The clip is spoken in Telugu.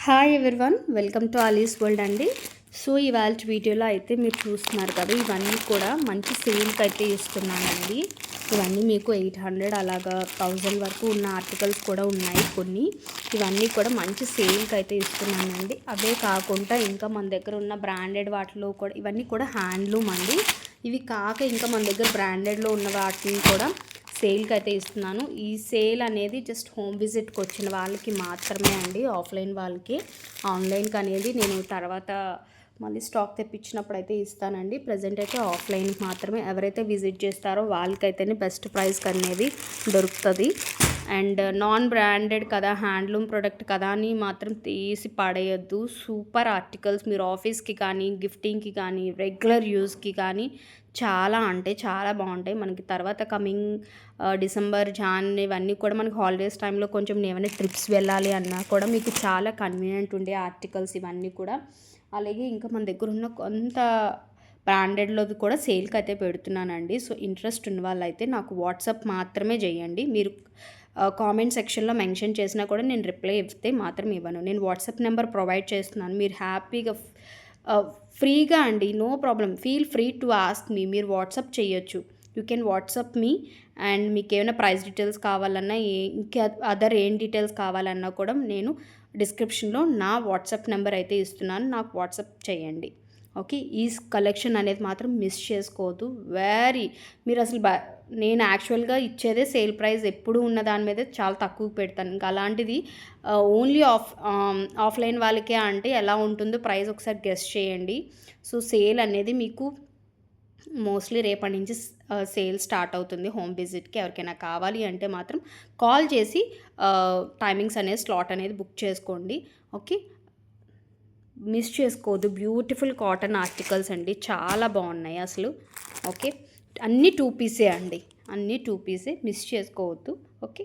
Hi everyone, welcome to Aali's world అండి. సో ఇవాళ వీడియోలో అయితే మీరు చూస్తున్నారు కదా, ఇవన్నీ కూడా మంచి సేల్కి అయితే ఇస్తున్నానండి. ఇవన్నీ మీకు 800 అలాగా 1000 వరకు ఉన్న ఆర్టికల్స్ కూడా ఉన్నాయి కొన్ని. ఇవన్నీ కూడా మంచి సేల్కి అయితే ఇస్తున్నానండి. అవే కాకుండా ఇంకా మన దగ్గర ఉన్న బ్రాండెడ్ వాటిలో కూడా ఇవన్నీ కూడా హ్యాండ్లూమ్ అండి. ఇవి కాక ఇంకా మన దగ్గర బ్రాండెడ్లో ఉన్న వాటిని కూడా సేల్కి అయితే ఇస్తున్నాను. ఈ సేల్ అనేది జస్ట్ హోమ్ విజిట్కి వచ్చిన వాళ్ళకి మాత్రమే అండి, ఆఫ్లైన్ వాళ్ళకి. ఆన్లైన్కి అనేది నేను తర్వాత మళ్ళీ స్టాక్ తెప్పించినప్పుడు అయితే ఇస్తానండి. ప్రజెంట్ అయితే ఆఫ్లైన్కి మాత్రమే. ఎవరైతే విజిట్ చేస్తారో వాళ్ళకైతేనే బెస్ట్ ప్రైస్కి అనేది దొరుకుతుంది. అండ్ నాన్ బ్రాండెడ్ కదా, హ్యాండ్లూమ్ ప్రోడక్ట్ కదా అని మాత్రం తీసి పడేయద్దు. సూపర్ ఆర్టికల్స్, మీరు ఆఫీస్కి కానీ, గిఫ్టింగ్కి కానీ, రెగ్యులర్ యూస్కి కానీ చాలా అంటే చాలా బాగుంటాయి. మనకి తర్వాత కమింగ్ డిసెంబర్, జాన్ ఇవన్నీ కూడా మనకి హాలిడేస్ టైంలో కొంచెం ఏమైనా ట్రిప్స్ వెళ్ళాలి అన్నా కూడా మీకు చాలా కన్వీనియంట్ ఉండే ఆర్టికల్స్ ఇవన్నీ కూడా. అలాగే ఇంకా మన దగ్గర ఉన్న కొంత బ్రాండెడ్లోది కూడా సేల్కి అయితే పెడుతున్నానండి. సో ఇంట్రెస్ట్ ఉన్న వాళ్ళైతే నాకు వాట్సాప్ మాత్రమే చేయండి. మీరు కామెంట్ సెక్షన్లో మెన్షన్ చేసినా కూడా నేను రిప్లై ఇస్తే మాత్రం ఇవ్వను. నేను వాట్సాప్ నెంబర్ ప్రొవైడ్ చేస్తున్నాను. మీరు హ్యాపీగా ఫ్రీగా అండి, no problem, feel free to ask me. మీరు వాట్సాప్ చేయొచ్చు. You can WhatsApp me. And మీకు ఏమైనా ప్రైస్ డీటెయిల్స్ కావాలన్నా, ఇంకా అదర్ ఏం డీటెయిల్స్ కావాలన్నా కూడా నేను డిస్క్రిప్షన్లో నా వాట్సాప్ నెంబర్ అయితే ఇస్తున్నాను. నాకు వాట్సాప్ చేయండి. ఓకే, ఈ కలెక్షన్ అనేది మాత్రం మిస్ చేసుకోవద్దు. మీరు అసలు నేను యాక్చువల్గా ఇచ్చేదే సేల్ ప్రైస్ ఎప్పుడు ఉన్న దాని మీద చాలా తక్కువ పెడతాను. ఇంకా అలాంటిది ఓన్లీ ఆఫ్లైన్ వాళ్ళకే అంటే ఎలా ఉంటుందో ప్రైస్ ఒకసారి గెస్ చేయండి. సో సేల్ అనేది మీకు మోస్ట్లీ రేపటి నుంచి సేల్ స్టార్ట్ అవుతుంది హోమ్ విజిట్కి. ఎవరికైనా కావాలి అంటే మాత్రం కాల్ చేసి టైమింగ్స్ అనేది స్లాట్ అనేది బుక్ చేసుకోండి. ఓకే, మిస్ చేసుకోవద్దు. బ్యూటిఫుల్ కాటన్ ఆర్టికల్స్ అండి, చాలా బాగున్నాయి అసలు. ఓకే, అన్నీ 2 పీసే అండి, అన్నీ 2 పీసే, మిస్ చేసుకోవద్దు. ఓకే.